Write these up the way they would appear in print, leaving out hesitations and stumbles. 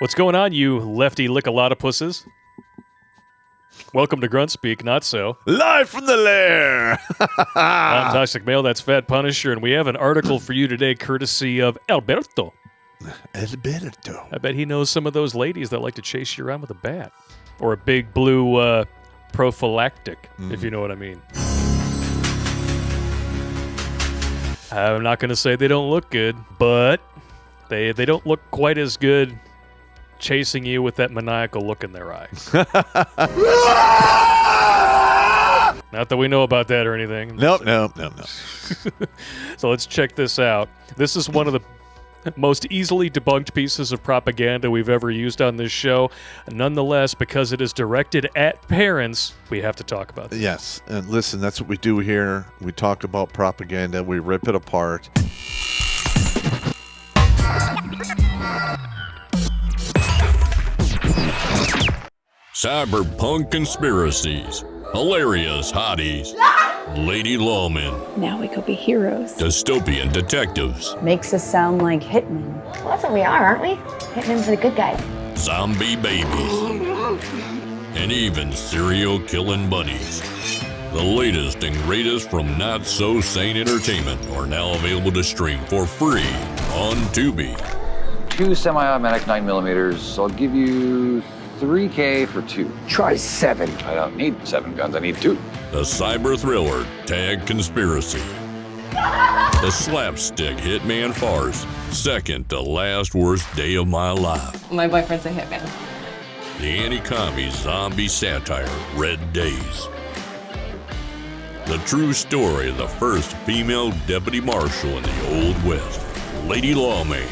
What's going on, you lefty lick-a-lot-of-pusses? Welcome to Grunt Speak, not so. Live from the lair! I'm Toxic Male, that's Fat Punisher, and we have an article for you today courtesy of Alberto. Alberto. I bet he knows some of those ladies that like to chase you around with a bat. Or a big blue prophylactic, if you know what I mean. I'm not going to say they don't look good, but they don't look quite as good chasing you with that maniacal look in their eye. Not that we know about that or anything. Nope. So let's check this out. This is one of the most easily debunked pieces of propaganda we've ever used on this show. Nonetheless, because it is directed at parents, we have to talk about this. Yes, and listen, that's what we do here. We talk about propaganda. We rip it apart. Cyberpunk conspiracies, hilarious hotties, lady lawmen, Now we go be heroes. dystopian detectives, Makes us sound like hitmen. Well, that's what we are, aren't we? Hitmen for the good guys. zombie babies, and even serial killing bunnies. The latest and greatest from Not So Sane Entertainment are now available to stream for free on Tubi. 2 semi-automatic 9mm. I'll give you $3K for 2. Try 7. I don't need 7 guns, I need 2. The cyber thriller Tag Conspiracy. The slapstick hitman farce, second to last worst day of my life. My boyfriend's a hitman. The anti-commie zombie satire Red Days. The true story of the first female deputy marshal in the Old West, Lady Lawman.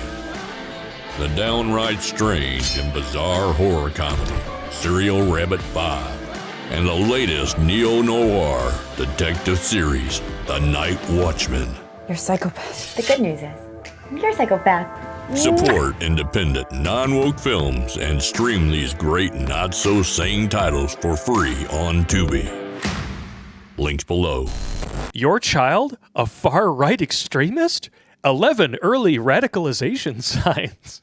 The downright strange and bizarre horror comedy, Serial Rabbit 5, and the latest neo-noir detective series, The Night Watchman. You're a psychopath. The good news is, you're a psychopath. Support independent, non-woke films and stream these great not-so-sane titles for free on Tubi. Links below. Your child? A far-right extremist? 11 early radicalization signs.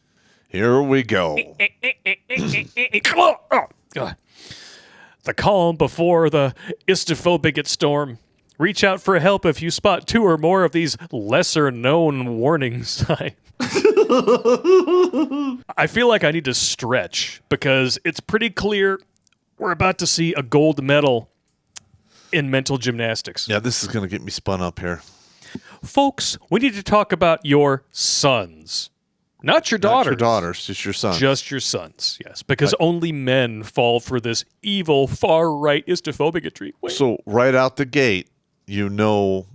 Here we go. The calm before the istophobic storm. Reach out for help if you spot 2 or more of these lesser-known warning signs. I feel like I need to stretch because it's pretty clear we're about to see a gold medal in mental gymnastics. Yeah, this is going to get me spun up here. Folks, we need to talk about your sons. Not your daughters. Not your daughters, just your sons. Just your sons, yes. Because only men fall for this evil, far-right istophobic treatment. So right out the gate, you know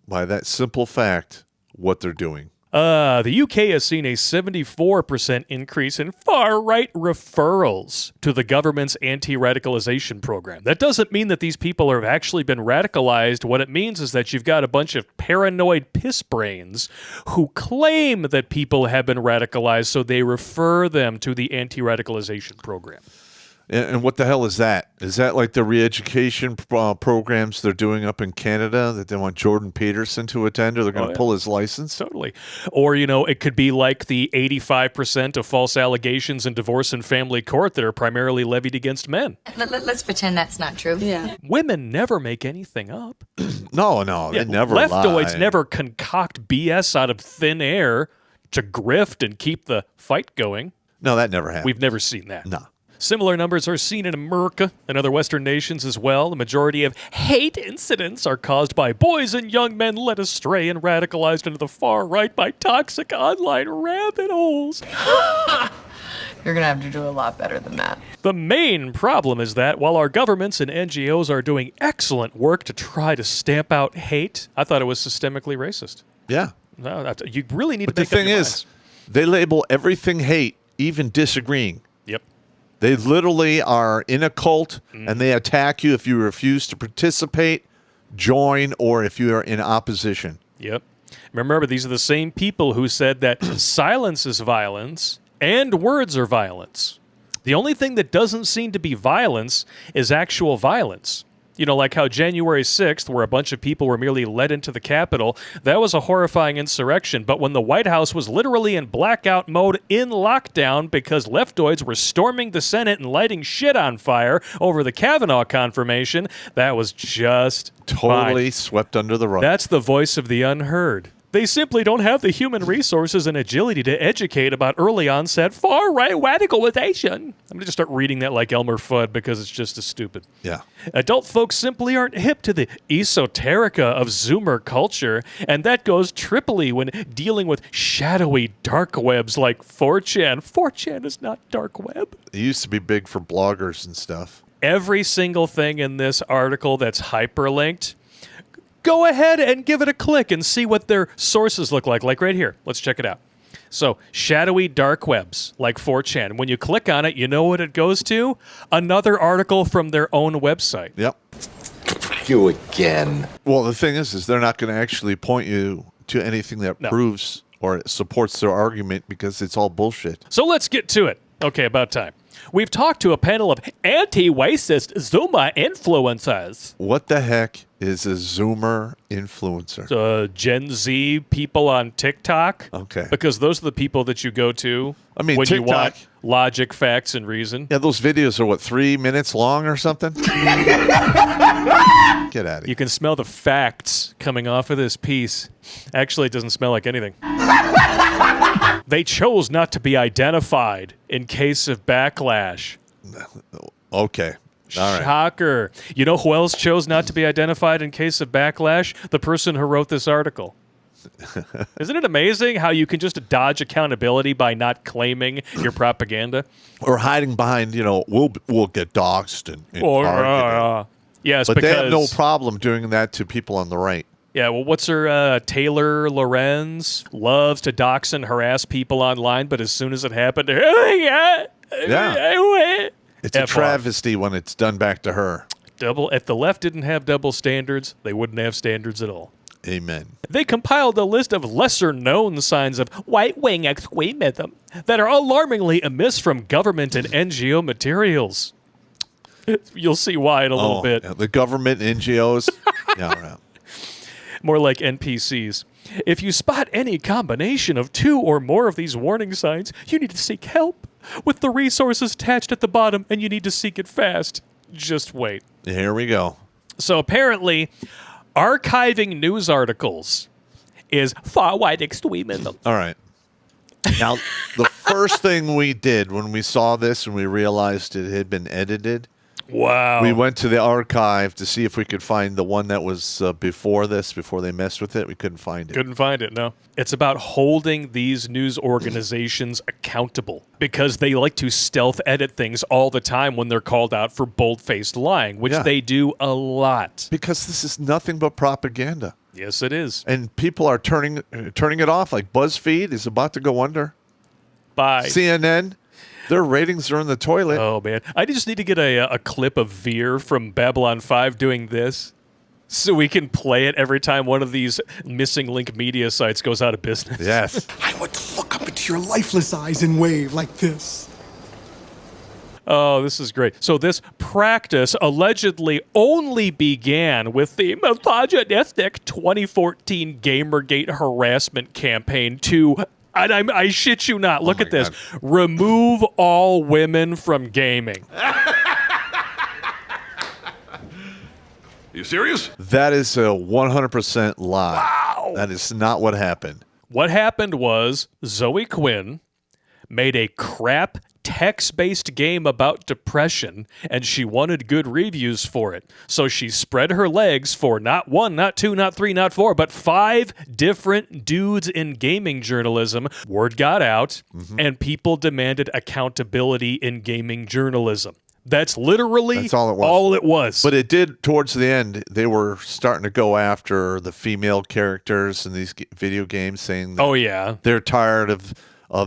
by that simple fact what they're doing. The UK has seen a 74% increase in far-right referrals to the government's anti-radicalization program. That doesn't mean that these people have actually been radicalized. What it means is that you've got a bunch of paranoid piss brains who claim that people have been radicalized, so they refer them to the anti-radicalization program. And what the hell is that? Is that like the re-education programs they're doing up in Canada that they want Jordan Peterson to attend, or they're going to pull his license? Totally. Or, it could be like the 85% of false allegations in divorce and family court that are primarily levied against men. Let's pretend that's not true. Yeah. Women never make anything up. No, they never lie. Leftoids never concoct BS out of thin air to grift and keep the fight going. No, that never happened. We've never seen that. No. Similar numbers are seen in America and other Western nations as well. The majority of hate incidents are caused by boys and young men led astray and radicalized into the far right by toxic online rabbit holes. You're gonna have to do a lot better than that. The main problem is that while our governments and NGOs are doing excellent work to try to stamp out hate, I thought it was systemically racist. Yeah. No, you really need But to the make up thing your is, minds. they label everything hate, even disagreeing. Yep. They literally are in a cult, and they attack you if you refuse to participate, join, or if you are in opposition. Yep. Remember, these are the same people who said that silence is violence and words are violence. The only thing that doesn't seem to be violence is actual violence. You know, like how January 6th, where a bunch of people were merely led into the Capitol, that was a horrifying insurrection. But when the White House was literally in blackout mode in lockdown because leftoids were storming the Senate and lighting shit on fire over the Kavanaugh confirmation, that was just Totally fine. swept under the rug. That's the voice of the unheard. They simply don't have the human resources and agility to educate about early onset far-right radicalization. I'm going to just start reading that like Elmer Fudd because it's just as stupid. Yeah. Adult folks simply aren't hip to the esoterica of Zoomer culture, and that goes triply when dealing with shadowy dark webs like 4chan. 4chan is not dark web. It used to be big for bloggers and stuff. Every single thing in this article that's hyperlinked, go ahead and give it a click and see what their sources look like right here. Let's check it out. So, shadowy dark webs, like 4chan. When you click on it, you know what it goes to? Another article from their own website. Yep. You again. Well, the thing is they're not going to actually point you to anything that proves or supports their argument because it's all bullshit. So let's get to it. Okay, about time. We've talked to a panel of anti-racist Zoomer influencers. What the heck is a Zoomer influencer? So Gen Z people on TikTok. Okay. Because those are the people that you go to I mean, when TikTok, you want logic, facts, and reason. Yeah, those videos are, 3 minutes long or something? Get out of here. You can smell the facts coming off of this piece. Actually, it doesn't smell like anything. They chose not to be identified in case of backlash. Okay. All right. Shocker. You know who else chose not to be identified in case of backlash? The person who wrote this article. Isn't it amazing how you can just dodge accountability by not claiming your propaganda? Or hiding behind, we'll get doxxed and targeted. Yes, but because they have no problem doing that to people on the right. Yeah, well, what's her, Taylor Lorenz loves to dox and harass people online, but as soon as it happened to her, It's a travesty when it's done back to her. If the left didn't have double standards, they wouldn't have standards at all. Amen. They compiled a list of lesser-known signs of right-wing extremism that are alarmingly amiss from government and NGO materials. You'll see why in a little bit. Yeah, the government, NGOs. Yeah, more like NPCs. If you spot any combination of 2 or more of these warning signs, you need to seek help with the resources attached at the bottom, and you need to seek it fast. Just wait. Here we go. So apparently, archiving news articles is far-right extremism. All right. Now, the first thing we did when we saw this and we realized it had been edited, we went to the archive to see if we could find the one that was before they messed with it. We couldn't find it. Couldn't find it, no. It's about holding these news organizations accountable because they like to stealth edit things all the time when they're called out for bold-faced lying, which they do a lot. Because this is nothing but propaganda. Yes, it is. And people are turning it off. Like BuzzFeed is about to go under. Bye. CNN. Their ratings are in the toilet. Oh, man. I just need to get a clip of Veer from Babylon 5 doing this so we can play it every time one of these missing link media sites goes out of business. Yes. I would look up into your lifeless eyes and wave like this. Oh, this is great. So this practice allegedly only began with the misogynistic 2014 Gamergate harassment campaign to... And I shit you not. Look at this. God. Remove all women from gaming. You serious? That is a 100% lie. Wow. That is not what happened. What happened was Zoe Quinn made a crap text-based game about depression, and she wanted good reviews for it. So she spread her legs for not 1, not 2, not 3, not 4, but 5 different dudes in gaming journalism. Word got out, and people demanded accountability in gaming journalism. That's literally all it was. But it did, towards the end, they were starting to go after the female characters in these video games, saying that they're tired of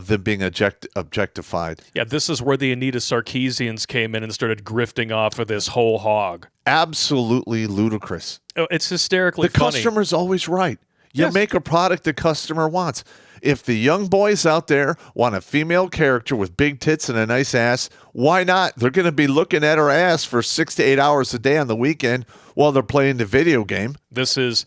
them being objectified. Yeah, this is where the Anita Sarkeesians came in and started grifting off of this whole hog. Absolutely ludicrous. Oh, it's hysterically funny. The customer's always right. You make a product the customer wants. if the young boys out there want a female character with big tits and a nice ass, why not? They're going to be looking at her ass for 6 to 8 hours a day on the weekend while they're playing the video game. This is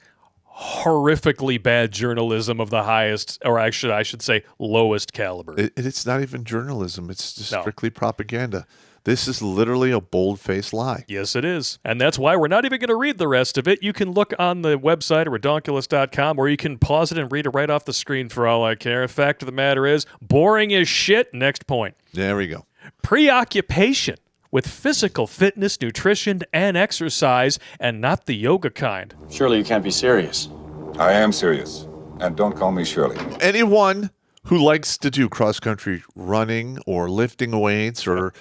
horrifically bad journalism of the highest, or actually, I should say, lowest caliber. It's not even journalism. It's just strictly propaganda. This is literally a bold-faced lie. Yes, it is. And that's why we're not even going to read the rest of it. You can look on the website at redonkulas.com, or you can pause it and read it right off the screen for all I care. The fact of the matter is, boring as shit. Next point. There we go. Preoccupation with physical fitness, nutrition, and exercise, and not the yoga kind. Surely you can't be serious. I am serious. And don't call me Shirley. Anyone who likes to do cross-country running or lifting weights or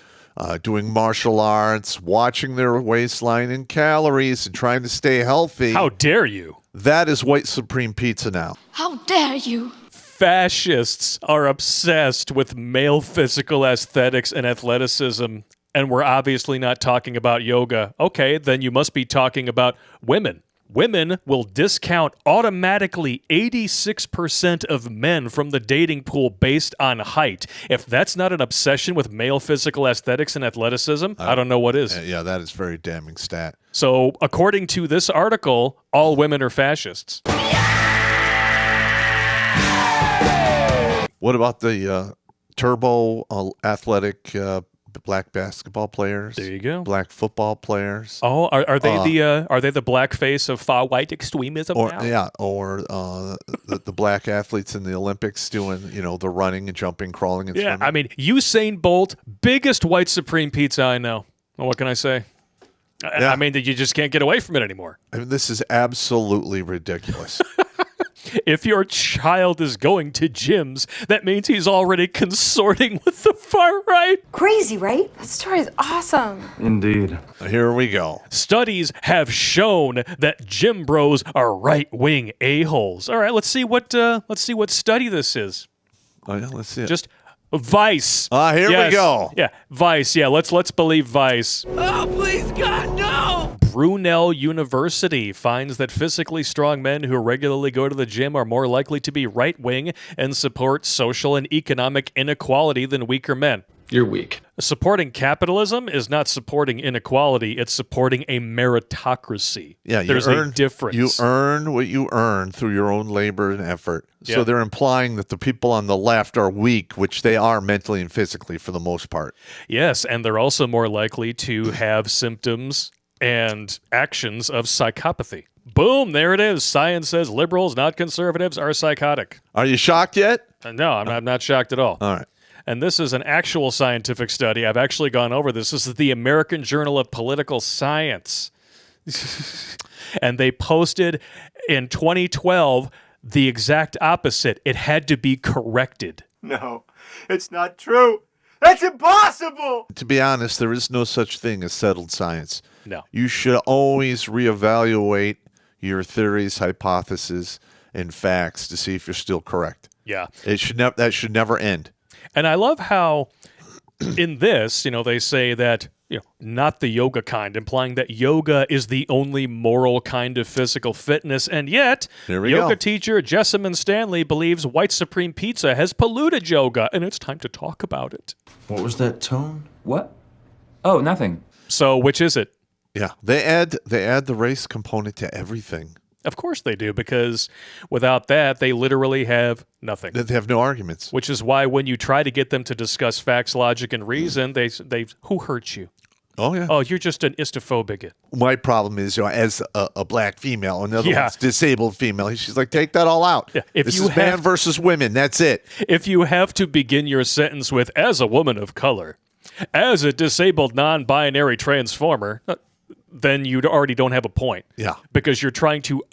doing martial arts, watching their waistline and calories and trying to stay healthy. How dare you? That is white supreme pizza now. How dare you? Fascists are obsessed with male physical aesthetics and athleticism, and we're obviously not talking about yoga. Okay, then you must be talking about women. Women will discount automatically 86% of men from the dating pool based on height. If that's not an obsession with male physical aesthetics and athleticism, I don't know what is. Yeah, that is a very damning stat. So, according to this article, all women are fascists. What about the turbo athletic black basketball players? There you go. Black football players. Oh, are they the black face of far white extremism or, now? Yeah, or the black athletes in the Olympics doing, the running and jumping, crawling and swimming. I mean, Usain Bolt, biggest white supreme pizza I know. Well, what can I say? I mean, you just can't get away from it anymore. I mean, this is absolutely ridiculous. If your child is going to gyms, that means he's already consorting with the far right. Crazy, right? That story is awesome. Indeed. Here we go. Studies have shown that gym bros are right-wing a-holes. All right, let's see what study this is. Oh yeah, let's see it. Just Vice. Here we go. Yeah, Vice. Yeah, let's believe Vice. Oh, please, God, no! Brunel University finds that physically strong men who regularly go to the gym are more likely to be right-wing and support social and economic inequality than weaker men. You're weak. Supporting capitalism is not supporting inequality, it's supporting a meritocracy. Yeah, there's a difference. You earn what you earn through your own labor and effort. So they're implying that the people on the left are weak, which they are mentally and physically for the most part. Yes, and they're also more likely to have symptoms and actions of psychopathy. Boom, there it is. Science says liberals, not conservatives, are psychotic. Are you shocked yet? No, I'm not shocked at all. All right. And this is an actual scientific study. I've actually gone over this. This is the American Journal of Political Science. And they posted in 2012 the exact opposite. It had to be corrected. No, it's not true. That's impossible! To be honest, there is no such thing as settled science. No. You should always reevaluate your theories, hypotheses, and facts to see if you're still correct. Yeah. That should never end. And I love how in this, they say that, not the yoga kind, implying that yoga is the only moral kind of physical fitness. And yet, yoga teacher Jessamine Stanley believes white supreme pizza has polluted yoga, and it's time to talk about it. What was that tone? What? Oh, nothing. So, which is it? Yeah, they add the race component to everything. Of course they do, because without that, they literally have nothing. They have no arguments. Which is why when you try to get them to discuss facts, logic, and reason, they who hurt you? Oh, yeah. Oh, you're just an istophobic. My problem is, as a black female, another one's disabled female, she's like, take that all out. Yeah. This is man versus women. That's it. If you have to begin your sentence with, as a woman of color, as a disabled non-binary transformer, then you already don't have a point. Yeah. Because you're trying to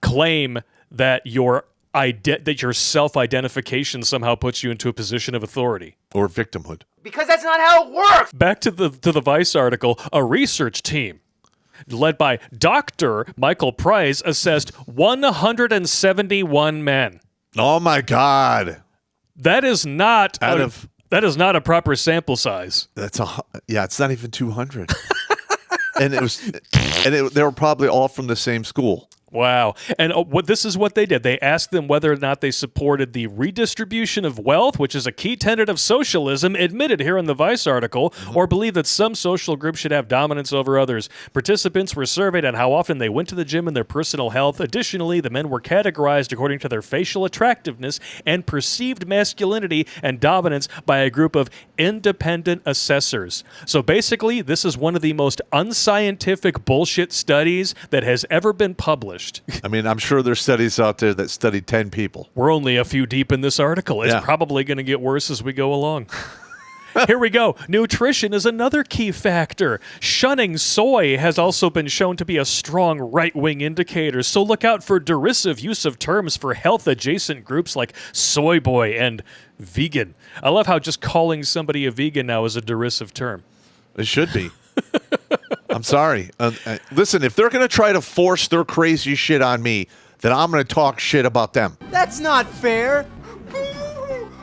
claim that your self-identification somehow puts you into a position of authority. Or victimhood. Because that's not how it works! Back to the Vice article, a research team led by Dr. Michael Price assessed 171 men. Oh my God. That is not that is not a proper sample size. It's not even 200. And they were probably all from the same school. Wow. And this is what they did. They asked them whether or not they supported the redistribution of wealth, which is a key tenet of socialism, admitted here in the Vice article, or believe that some social groups should have dominance over others. Participants were surveyed on how often they went to the gym and their personal health. Additionally, the men were categorized according to their facial attractiveness and perceived masculinity and dominance by a group of independent assessors. So basically, this is one of the most unscientific bullshit studies that has ever been published. I mean, I'm sure there's studies out there that studied 10 people. We're only a few deep in this article. It's probably going to get worse as we go along. Here we go. Nutrition is another key factor. Shunning soy has also been shown to be a strong right-wing indicator, so look out for derisive use of terms for health-adjacent groups like soy boy and vegan. I love how just calling somebody a vegan now is a derisive term. It should be. I'm sorry. Listen, if they're going to try to force their crazy shit on me, then I'm going to talk shit about them. That's not fair.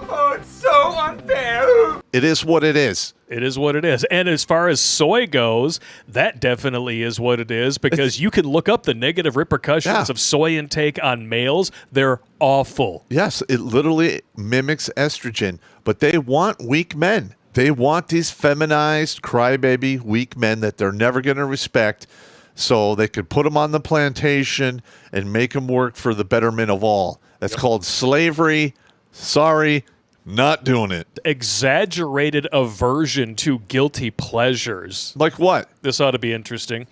Oh, it's so unfair. It is what it is. It is what it is. And as far as soy goes, that definitely is what it is, because you can look up the negative repercussions of soy intake on males. They're awful. Yes, it literally mimics estrogen, but they want weak men. They want these feminized, crybaby, weak men that they're never going to respect, so they could put them on the plantation and make them work for the betterment of all. That's called slavery. Sorry, not doing it. Exaggerated aversion to guilty pleasures. Like what? This ought to be interesting.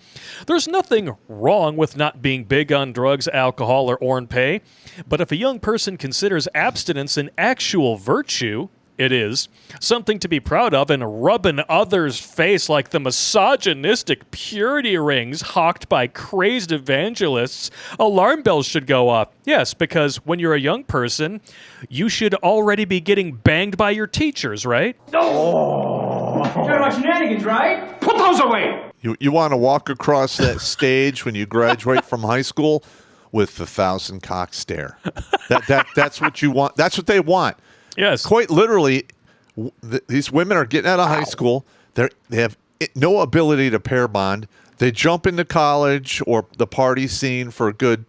There's nothing wrong with not being big on drugs, alcohol, or orange pay, but if a young person considers abstinence an actual virtue, it is something to be proud of, and rubbing others' face like the misogynistic purity rings hawked by crazed evangelists, alarm bells should go off. Yes, because when you're a young person, you should already be getting banged by your teachers, right? Oh, talking about shenanigans, right? Put those away. You want to walk across that stage when you graduate from high school with the 1,000-cock stare. That's what you want. That's what they want. Yes. Quite literally, these women are getting out of high school. They have no ability to pair bond. They jump into college or the party scene for a good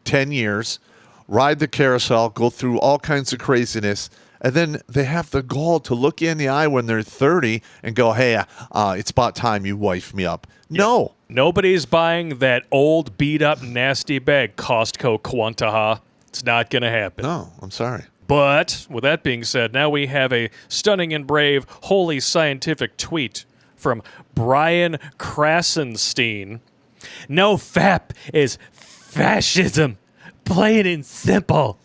10 years, ride the carousel, go through all kinds of craziness, and then they have the gall to look you in the eye when they're 30 and go, hey, it's about time you wife me up. No. Nobody's buying that old, beat-up, nasty bag, Costco Quantaha. It's not going to happen. No, I'm sorry. But, with that being said, now we have a stunning and brave, wholly scientific tweet from Brian Krasenstein. No FAP is fascism. Plain and simple.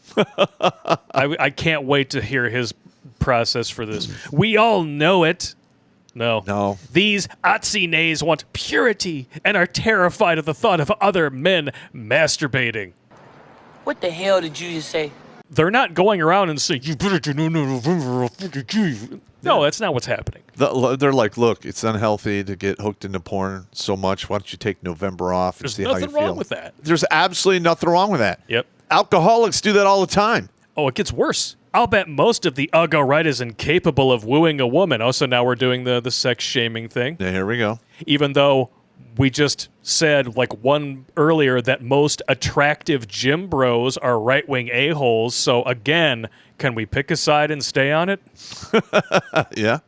I can't wait to hear his process for this. We all know it. No. These Atsines want purity and are terrified of the thought of other men masturbating. What the hell did you just say? They're not going around and saying, you better do November. No, that's not what's happening. They're like, look, it's unhealthy to get hooked into porn so much. Why don't you take November off and see how you feel? There's nothing wrong with that. There's absolutely nothing wrong with that. Yep. Alcoholics do that all the time. Oh, it gets worse. I'll bet most of the right is incapable of wooing a woman. Oh, so now we're doing the sex shaming thing. Yeah, here we go. Even though we just said, like one earlier, that most attractive gym bros are right-wing a-holes. So again, can we pick a side and stay on it? Yeah.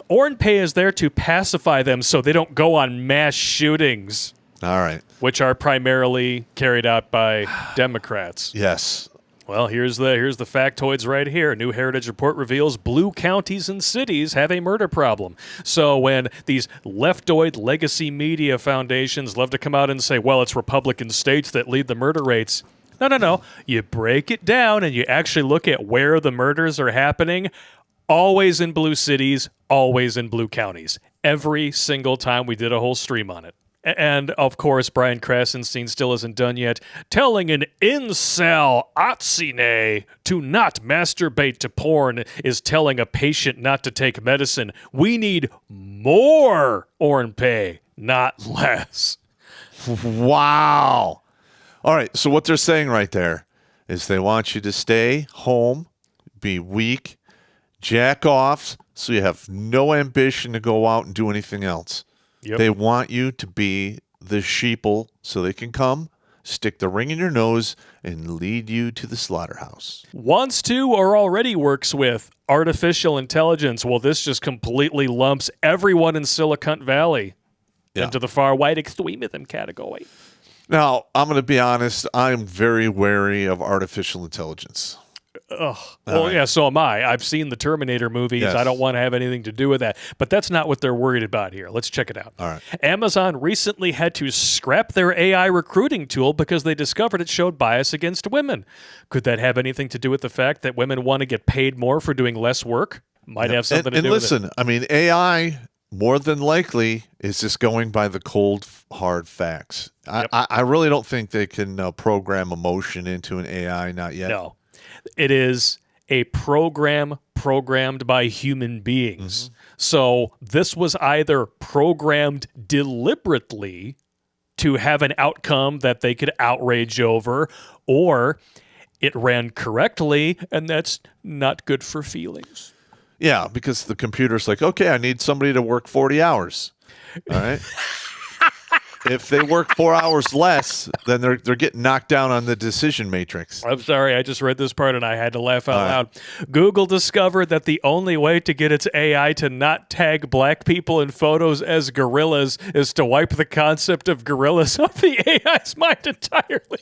Orange pay is there to pacify them so they don't go on mass shootings. All right. Which are primarily carried out by Democrats. Yes. Well, here's the factoids right here. New Heritage report reveals blue counties and cities have a murder problem. So when these leftoid legacy media foundations love to come out and say, well, it's Republican states that lead the murder rates. No. You break it down and you actually look at where the murders are happening. Always in blue cities, always in blue counties. Every single time we did a whole stream on it. And, of course, Brian Krasenstein still isn't done yet. Telling an incel Atsine to not masturbate to porn is telling a patient not to take medicine. We need more orange pay, not less. Wow. All right, so what they're saying right there is they want you to stay home, be weak, jack off, so you have no ambition to go out and do anything else. Yep. They want you to be the sheeple so they can come, stick the ring in your nose, and lead you to the slaughterhouse. Wants to or already works with artificial intelligence. Well, this just completely lumps everyone in Silicon Valley into the far-right extremism category. Now, I'm going to be honest. I'm very wary of artificial intelligence. Well, yeah, so am I. I've seen the Terminator movies. Yes. I don't want to have anything to do with that. But that's not what they're worried about here. Let's check it out. All right. Amazon recently had to scrap their AI recruiting tool because they discovered it showed bias against women. Could that have anything to do with the fact that women want to get paid more for doing less work? Might have something to do with it. And listen, I mean, AI, more than likely, is just going by the cold, hard facts. Yep. I really don't think they can program emotion into an AI, not yet. No. It is a program programmed by human beings. Mm-hmm. So this was either programmed deliberately to have an outcome that they could outrage over, or it ran correctly, and that's not good for feelings. Yeah, because the computer's like, okay, I need somebody to work 40 hours. All right. If they work 4 hours less, then they're getting knocked down on the decision matrix. I'm sorry, I just read this part and I had to laugh out loud. Google discovered that the only way to get its AI to not tag black people in photos as gorillas is to wipe the concept of gorillas off the AI's mind entirely.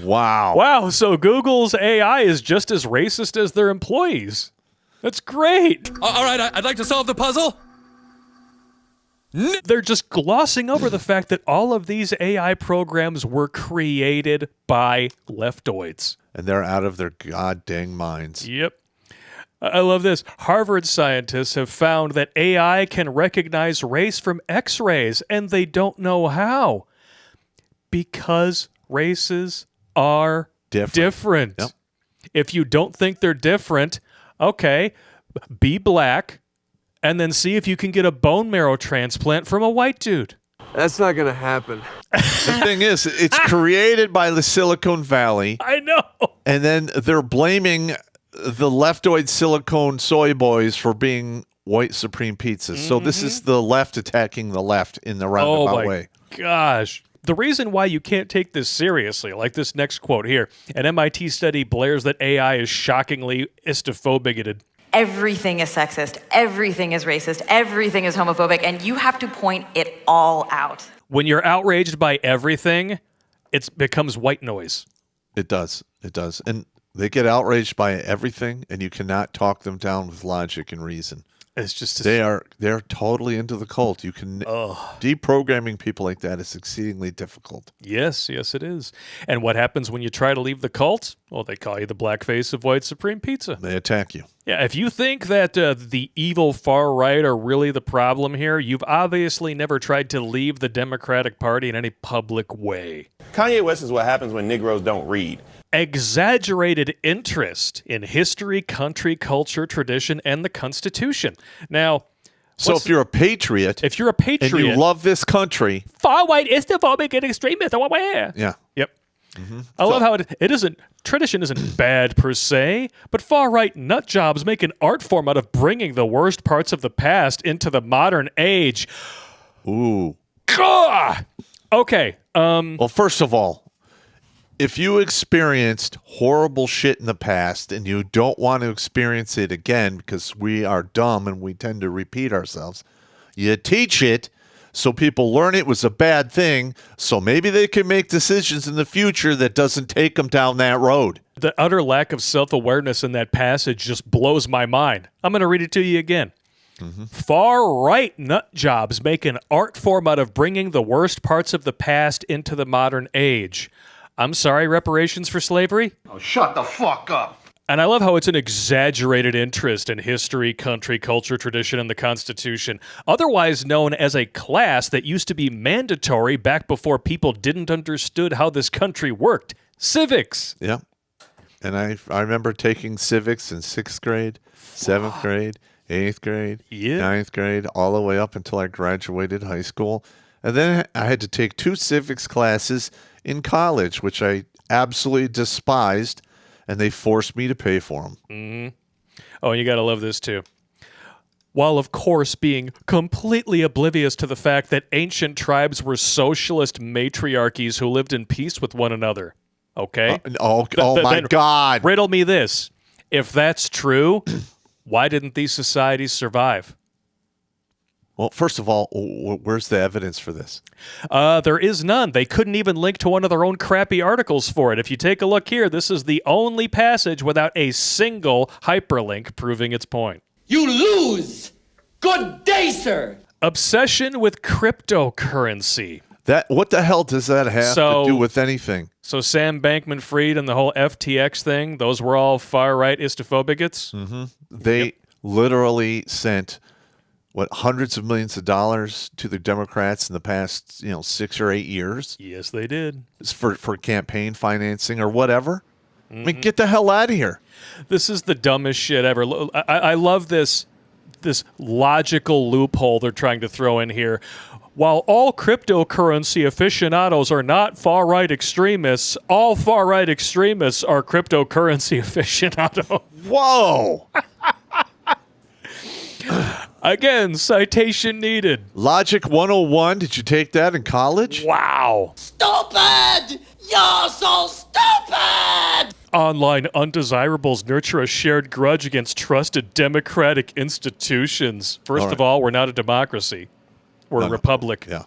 Wow. Wow, so Google's AI is just as racist as their employees. That's great. All right, I'd like to solve the puzzle. They're just glossing over the fact that all of these AI programs were created by leftoids. And they're out of their goddamn minds. Yep. I love this. Harvard scientists have found that AI can recognize race from X-rays, and they don't know how. Because races are different. Yep. If you don't think they're different, okay, be black, and then see if you can get a bone marrow transplant from a white dude. That's not going to happen. The thing is, it's created by the Silicon Valley. I know. And then they're blaming the leftoid silicone soy boys for being white supreme pizzas. So this is the left attacking the left in the roundabout way. Gosh. The reason why you can't take this seriously, like this next quote here, an MIT study blares that AI is shockingly istophobic. Everything is sexist, everything is racist, everything is homophobic, and you have to point it all out. When you're outraged by everything, it becomes white noise. It does. It does. And they get outraged by everything, and you cannot talk them down with logic and reason. It's just they're totally into the cult. You can deprogramming people like that is exceedingly difficult. Yes, it is. And what happens when you try to leave the cult? Well, they call you the blackface of white supreme pizza. They attack you. Yeah, if you think that the evil far right are really the problem here, you've obviously never tried to leave the Democratic Party in any public way. Kanye West is what happens when Negroes don't read. Exaggerated interest in history, country, culture, tradition, and the Constitution. Now, so if you're a patriot, and you love this country, far white Islamophobic and extremist, yeah, yep. I love how it isn't. Tradition isn't bad per se, but far right nut jobs make an art form out of bringing the worst parts of the past into the modern age. Ooh. Gah! Okay. Well, first of all, if you experienced horrible shit in the past and you don't want to experience it again because we are dumb and we tend to repeat ourselves, you teach it so people learn it was a bad thing, so maybe they can make decisions in the future that doesn't take them down that road. The utter lack of self-awareness in that passage just blows my mind. I'm going to read it to you again. Far-right nut jobs make an art form out of bringing the worst parts of the past into the modern age. I'm sorry, reparations for slavery? Oh, shut the fuck up. And I love how it's an exaggerated interest in history, country, culture, tradition, and the Constitution, otherwise known as a class that used to be mandatory back before people didn't understood how this country worked. Civics. Yeah. And I remember taking civics in 6th grade, 7th grade, 8th grade, 9th grade, all the way up until I graduated high school. And then I had to take 2 civics classes in college, which I absolutely despised, and they forced me to pay for them. Oh, and you got to love this too. while of course being completely oblivious to the fact that ancient tribes were socialist matriarchies who lived in peace with one another. Okay? My God. Riddle me this. If that's true, why didn't these societies survive? Well, first of all, where's the evidence for this? There is none. They couldn't even link to one of their own crappy articles for it. If you take a look here, this is the only passage without a single hyperlink proving its point. You lose! Good day, sir! Obsession with cryptocurrency. What the hell does that have to do with anything? So Sam Bankman-Fried and the whole FTX thing, those were all far-right istophobics? Mm-hmm. They literally sent... hundreds of millions of dollars to the Democrats in the past, 6 or 8 years? Yes, they did. For campaign financing or whatever? I mean, get the hell out of here. This is the dumbest shit ever. I love this logical loophole they're trying to throw in here. While all cryptocurrency aficionados are not far-right extremists, all far-right extremists are cryptocurrency aficionados. Whoa! Again, citation needed. Logic 101, did you take that in college? Wow. Stupid! You're so stupid! Online undesirables nurture a shared grudge against trusted democratic institutions. First of all, we're not a democracy. We're a republic. Yeah.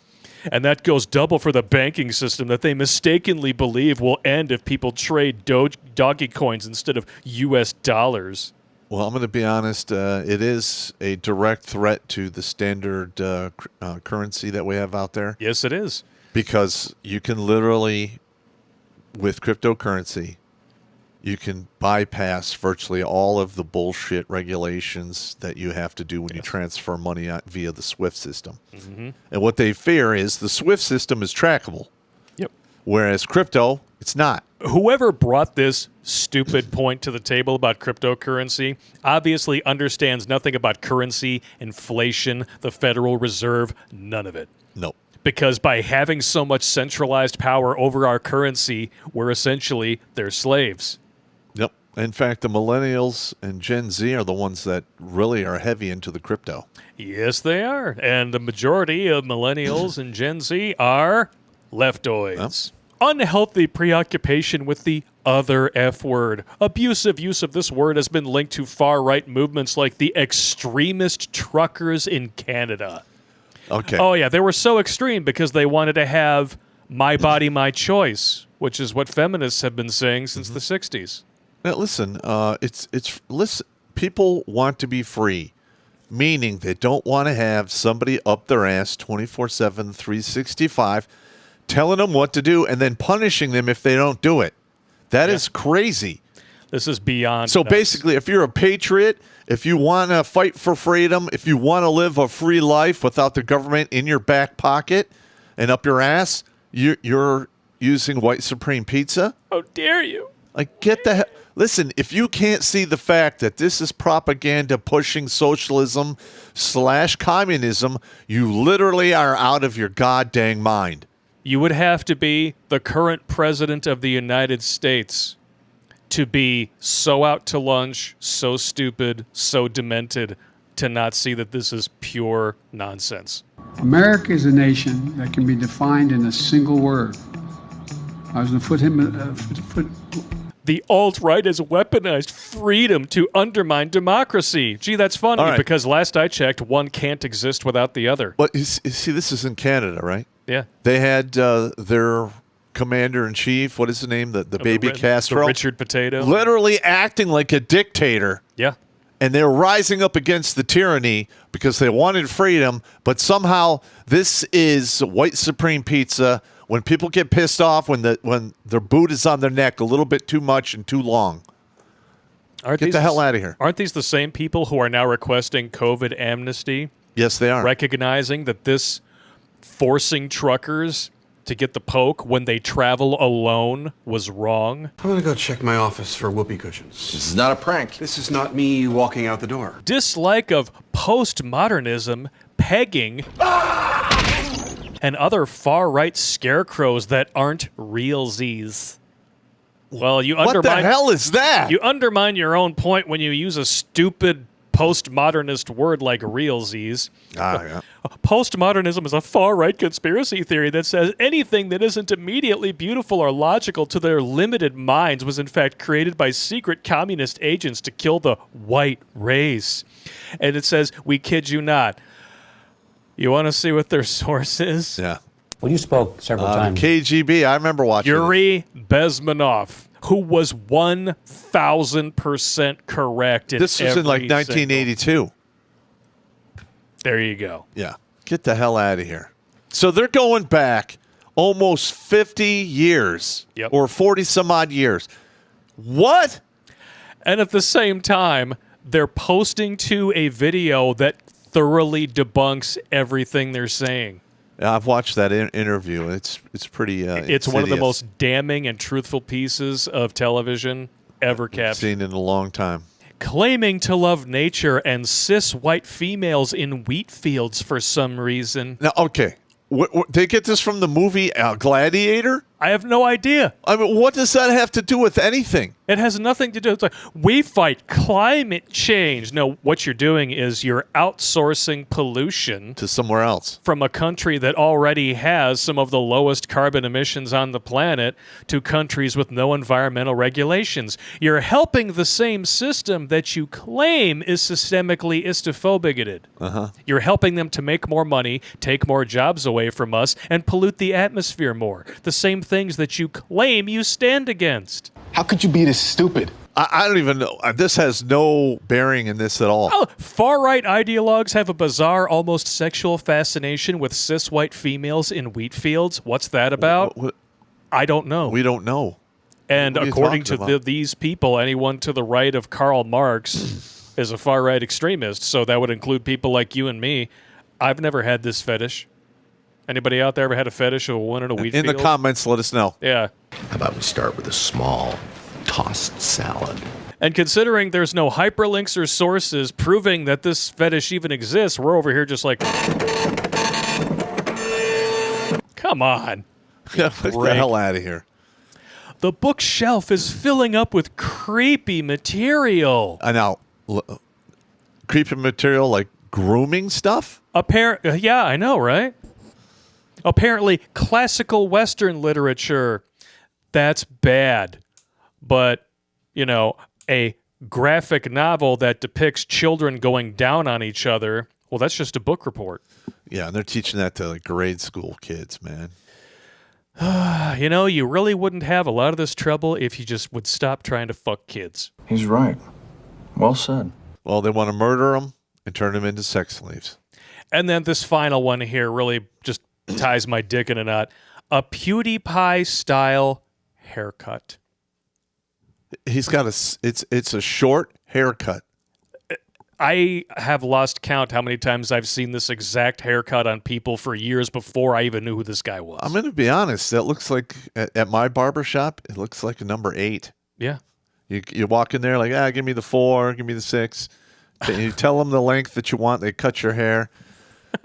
And that goes double for the banking system that they mistakenly believe will end if people trade doggy coins instead of U.S. dollars. Well, I'm going to be honest. It is a direct threat to the standard currency that we have out there. Yes, it is. Because you can literally, with cryptocurrency, you can bypass virtually all of the bullshit regulations that you have to do when you transfer money via the SWIFT system. Mm-hmm. And what they fear is the SWIFT system is trackable. Yep. Whereas crypto, it's not. Whoever brought this stupid point to the table about cryptocurrency obviously understands nothing about currency, inflation, the Federal Reserve, none of it. No. Because by having so much centralized power over our currency, we're essentially their slaves. Yep. In fact, the millennials and Gen Z are the ones that really are heavy into the crypto. Yes, they are. And the majority of millennials and Gen Z are leftoids. Yep. Unhealthy preoccupation with the other F word. Abusive use of this word has been linked to far-right movements like the extremist truckers in Canada. Okay. Oh, yeah. They were so extreme because they wanted to have my body, my choice, which is what feminists have been saying since the 60s. Now, listen, listen, people want to be free, meaning they don't want to have somebody up their ass 24/7, 365, telling them what to do and then punishing them if they don't do it. That is crazy. This is beyond So nuts. basically, if you're a patriot, if you want to fight for freedom, if you want to live a free life without the government in your back pocket and up your ass, you're using white supreme pizza? How dare you? Like, get the hell... Listen, if you can't see the fact that this is propaganda pushing socialism/communism, you literally are out of your goddamn mind. You would have to be the current president of the United States to be so out to lunch, so stupid, so demented, to not see that this is pure nonsense. America is a nation that can be defined in a single word. I was going to put him... The alt-right has weaponized freedom to undermine democracy. Gee, that's funny, because last I checked, one can't exist without the other. But you see, this is in Canada, right? Yeah. They had their commander-in-chief, what is the name? The baby Castro? The Richard Potato. Literally acting like a dictator. Yeah. And they were rising up against the tyranny because they wanted freedom, but somehow this is white supreme pizza. When people get pissed off, when their boot is on their neck a little bit too much and too long. Get the hell out of here. Aren't these the same people who are now requesting COVID amnesty? Yes, they are. Recognizing that this forcing truckers to get the poke when they travel alone was wrong? I'm going to go check my office for whoopee cushions. This is not a prank. This is not me walking out the door. Dislike of postmodernism, pegging, and other far-right scarecrows that aren't realsies. Well, you undermine... What the hell is that? You undermine your own point when you use a stupid postmodernist word like realsies. Yeah. Postmodernism is a far-right conspiracy theory that says anything that isn't immediately beautiful or logical to their limited minds was in fact created by secret communist agents to kill the white race. And it says, we kid you not. You want to see what their source is? Yeah. Well, you spoke several times. KGB, I remember watching Yuri Bezmenov, who was 1,000% correct in This was in like 1982. There you go. Yeah. Get the hell out of here. So they're going back almost 50 years or 40 some odd years. What? And at the same time, they're posting to a video that thoroughly debunks everything they're saying. Yeah, I've watched that interview. It's pretty It's one of the most damning and truthful pieces of television ever captured. Seen in a long time. Claiming to love nature and cis white females in wheat fields for some reason. Now, okay. They get this from the movie Gladiator? I have no idea. I mean, what does that have to do with anything? It has nothing to do. It's like, we fight climate change. No, what you're doing is you're outsourcing pollution to somewhere else from a country that already has some of the lowest carbon emissions on the planet to countries with no environmental regulations. You're helping the same system that you claim is systemically istophobic. You're helping them to make more money, take more jobs away from us, and pollute the atmosphere more. The same things that you claim you stand against. How could you be this stupid? I don't even know. This has no bearing in this at all. Oh, far-right ideologues have a bizarre, almost sexual fascination with cis white females in wheat fields. What's that about? I don't know. We don't know. And according to these people, anyone to the right of Karl Marx is a far-right extremist, so that would include people like you and me. I've never had this fetish. Anybody out there ever had a fetish of a woman in a wheat field? In the comments, let us know. Yeah. How about we start with a small tossed salad? And considering there's no hyperlinks or sources proving that this fetish even exists, we're over here just like, come on. Get the hell out of here. The bookshelf is filling up with creepy material. I know. Creepy material like grooming stuff? Yeah, I know, right? Apparently, classical Western literature, that's bad. But, a graphic novel that depicts children going down on each other, well, that's just a book report. Yeah, and they're teaching that to grade school kids, man. You really wouldn't have a lot of this trouble if you just would stop trying to fuck kids. He's right. Well said. Well, they want to murder them and turn them into sex slaves. And then this final one here really just ties my dick in a knot. A PewDiePie-style haircut. He's got it's a short haircut. I have lost count how many times I've seen this exact haircut on people for years before I even knew who this guy was. I'm going to be honest. That looks like, at my barbershop, it looks like a number 8. Yeah. You walk in there like, give me the 4, give me the 6. You tell them the length that you want. They cut your hair.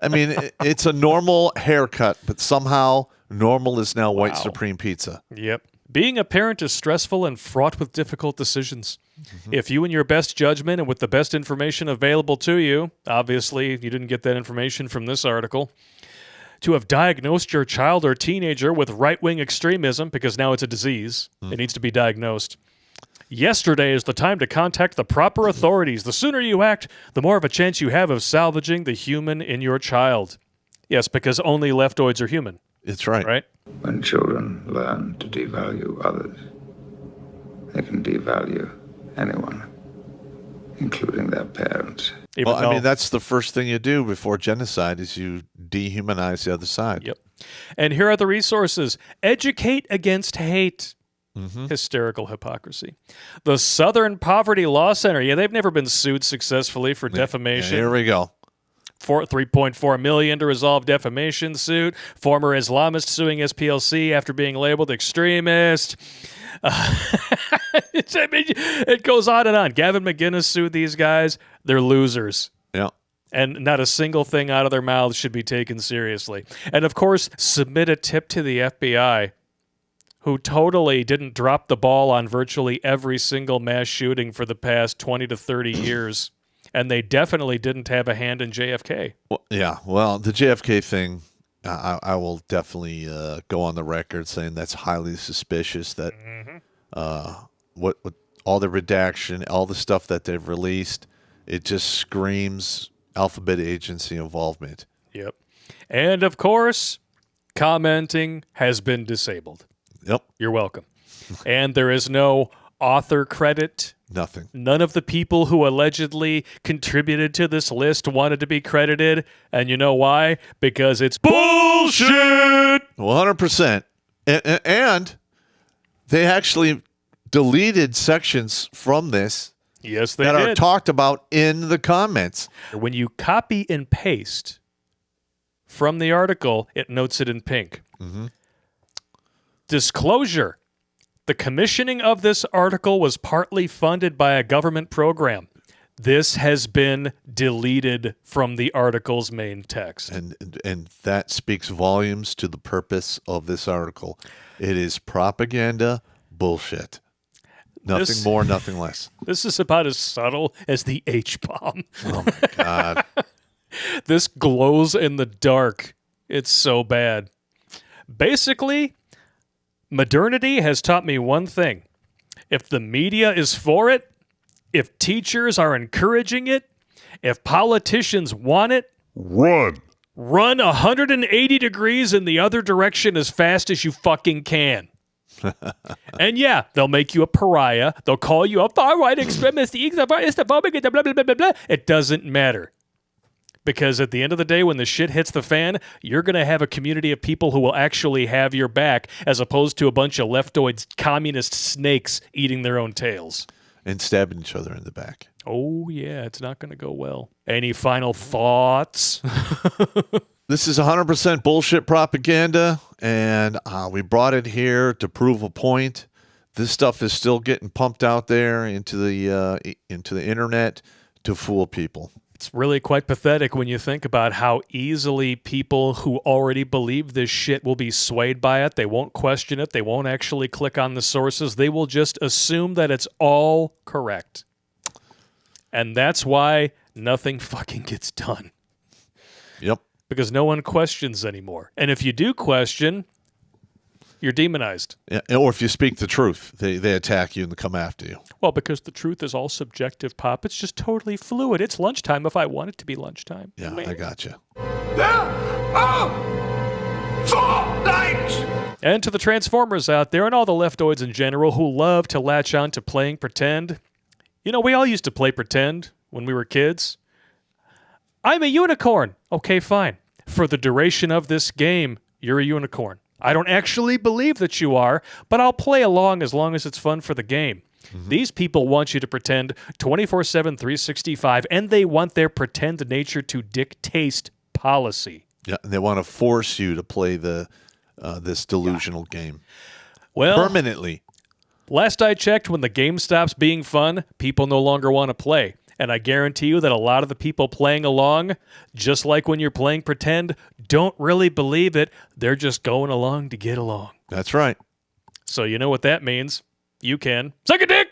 I mean, it's a normal haircut, but somehow normal is now white supreme pizza. Yep. Being a parent is stressful and fraught with difficult decisions. If you in your best judgment and with the best information available to you, obviously you didn't get that information from this article, to have diagnosed your child or teenager with right-wing extremism, because now it's a disease, it needs to be diagnosed. Yesterday is the time to contact the proper authorities. The sooner you act, the more of a chance you have of salvaging the human in your child. Yes, because only leftoids are human. It's right. Right? When children learn to devalue others, they can devalue anyone, including their parents. Well, I mean, that's the first thing you do before genocide is you dehumanize the other side. Yep. And here are the resources. Educate against hate. Hysterical hypocrisy. The Southern Poverty Law Center. Yeah, they've never been sued successfully for defamation. Here we go. $3.4 million to resolve defamation suit. Former Islamist suing SPLC after being labeled extremist. It goes on and on. Gavin McInnes sued these guys. They're losers. Yeah. And not a single thing out of their mouths should be taken seriously. And of course, submit a tip to the FBI, who totally didn't drop the ball on virtually every single mass shooting for the past 20 to 30 years. And they definitely didn't have a hand in JFK. Well, yeah, well, the JFK thing, I will definitely go on the record saying that's highly suspicious. That what all the redaction, all the stuff that they've released, it just screams Alphabet Agency involvement. Yep. And of course, commenting has been disabled. Yep. You're welcome. And there is no author credit. Nothing. None of the people who allegedly contributed to this list wanted to be credited. And you know why? Because it's bullshit! 100%. And they actually deleted sections from this. Yes, they that did. Are talked about in the comments. When you copy and paste from the article, it notes it in pink. Mm-hmm. Disclosure. The commissioning of this article was partly funded by a government program. This has been deleted from the article's main text. And that speaks volumes to the purpose of this article. It is propaganda bullshit. Nothing more, nothing less. This is about as subtle as the H-bomb. Oh, my God. This glows in the dark. It's so bad. Basically, modernity has taught me one thing. If the media is for it, if teachers are encouraging it, if politicians want it, run. Run 180 degrees in the other direction as fast as you fucking can. And yeah, they'll make you a pariah. They'll call you a far-right extremist, Islamophobic, blah, blah, blah, blah, blah. It doesn't matter. Because at the end of the day, when the shit hits the fan, you're going to have a community of people who will actually have your back, as opposed to a bunch of leftoids, communist snakes eating their own tails. And stabbing each other in the back. Oh, yeah, it's not going to go well. Any final thoughts? This is 100% bullshit propaganda, and we brought it here to prove a point. This stuff is still getting pumped out there into the internet to fool people. It's really quite pathetic when you think about how easily people who already believe this shit will be swayed by it. They won't question it. They won't actually click on the sources. They will just assume that it's all correct. And that's why nothing fucking gets done. Yep. Because no one questions anymore. And if you do question, you're demonized. Yeah, or if you speak the truth, they attack you and come after you. Well, because the truth is all subjective, Popp. It's just totally fluid. It's lunchtime if I want it to be lunchtime. Yeah, I got you. There are 4 lights! And to the Transformers out there and all the leftoids in general who love to latch on to playing pretend. You know, we all used to play pretend when we were kids. I'm a unicorn. Okay, fine. For the duration of this game, you're a unicorn. I don't actually believe that you are, but I'll play along as long as it's fun for the game. Mm-hmm. These people want you to pretend 24/7, 365, and they want their pretend nature to dictate policy. Yeah, and they want to force you to play this delusional game. Well, permanently. Last I checked, when the game stops being fun, people no longer want to play. And I guarantee you that a lot of the people playing along, just like when you're playing pretend, don't really believe it. They're just going along to get along. That's right. So you know what that means. You can suck a dick!